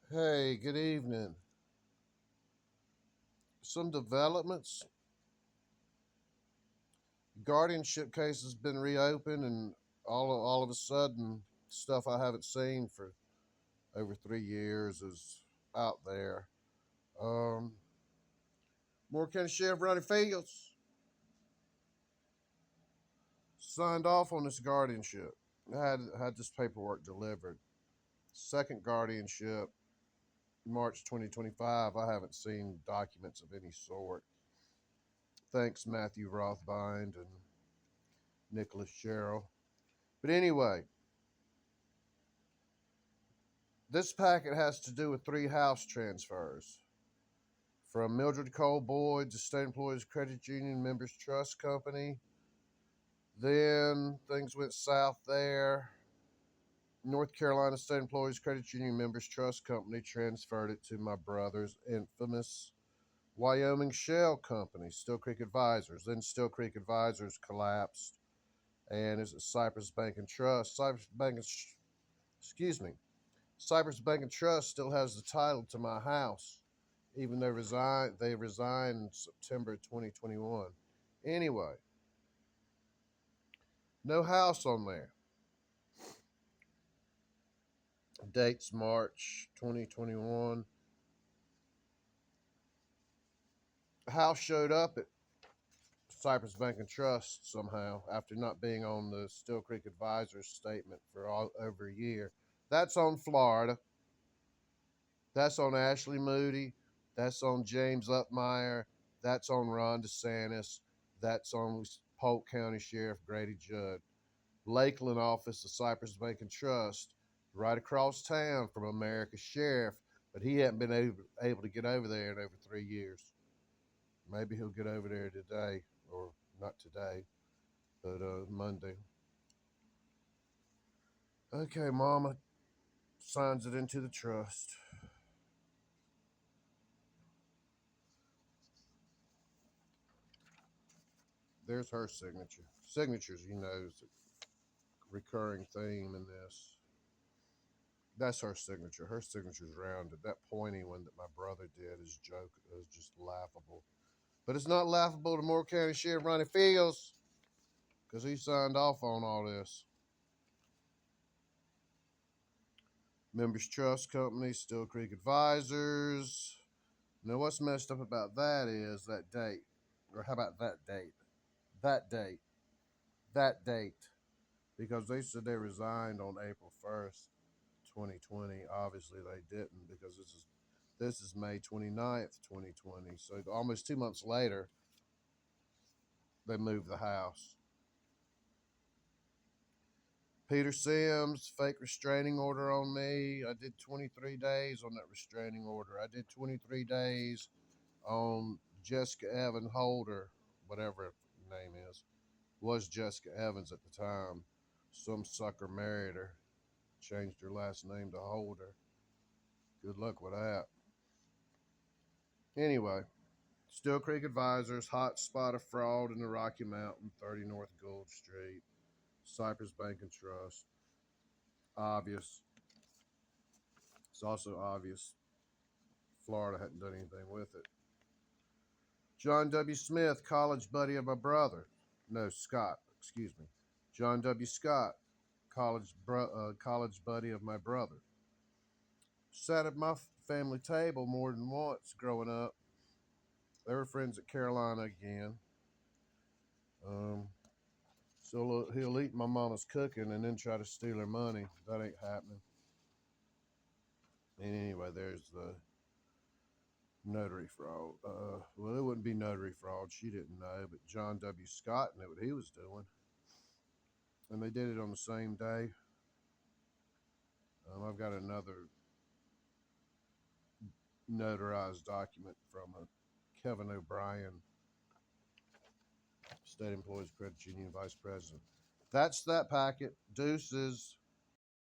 Hey, good evening. Some developments. Guardianship case has been reopened, and all of a sudden, stuff I haven't seen for over 3 years is out there. Um, Moore County Sheriff Ronnie Fields signed off on this guardianship. I had this paperwork delivered. Second guardianship, March 2025. I haven't seen documents of any sort. Thanks, Matthew Rothbind and Nicholas Sherrill. But anyway, this packet has to do with three house transfers from Mildred Cole Boyd to State Employees Credit Union Members Trust Company. Then things went south there. North Carolina State Employees Credit Union Members Trust Company transferred it to my brother's infamous Wyoming Shell Company, Still Creek Advisors. Then Still Creek Advisors collapsed, and it's Cypress Bank and Trust. Excuse me, Cypress Bank and Trust still has the title to my house, even though they resigned in September 2021. Anyway, no house on there. Dates March 2021. House showed up at Cypress Bank and Trust somehow after not being on the Still Creek Advisors statement for over a year. That's on Florida. That's on Ashley Moody. That's on James Upmeyer. That's on Ron DeSantis. That's on Polk County Sheriff Grady Judd. Lakeland office of Cypress Bank and Trust, right across town from America's Sheriff, but he hadn't been able to get over there in over 3 years. Maybe he'll get over there today, or not today, but Monday. Okay, Mama signs it into the trust. There's her signature. Signatures, is a recurring theme in this. That's her signature. Her signature's rounded. That pointy one that my brother did is just laughable. But it's not laughable to Moore County Sheriff Ronnie Fields because he signed off on all this. Members Trust Company, Still Creek Advisors. Now, what's messed up about that is that date. Or how about that date? That date. That date. Because they said they resigned on April 1st, 2020. Obviously, they didn't because this is May 29th, 2020. So almost 2 months later, they moved the house. Peter Sims, fake restraining order on me. I did 23 days on that restraining order. I did 23 days on Jessica Evan Holder, whatever her name is. Was Jessica Evans at the time. Some sucker married her, changed her last name to Holder. Good luck with that. Anyway, Still Creek Advisors, hot spot of fraud in the Rocky Mountain, 30 North Gould Street, Cypress Bank and Trust. Obvious. It's also obvious Florida hadn't done anything with it. John W. Smith, college buddy of my brother. No, Scott, excuse me. John W. Scott, college buddy of my brother. Sat at my family table more than once growing up. They were friends at Carolina again. Um, so he'll eat my mama's cooking and then try to steal her money. That ain't happening. And anyway, there's the notary fraud. Well, it wouldn't be notary fraud. She didn't know, but John W. Scott knew what he was doing. And they did it on the same day. I've got another notarized document from a Kevin O'Brien, State Employees Credit Union Vice President. That's that packet. Deuces.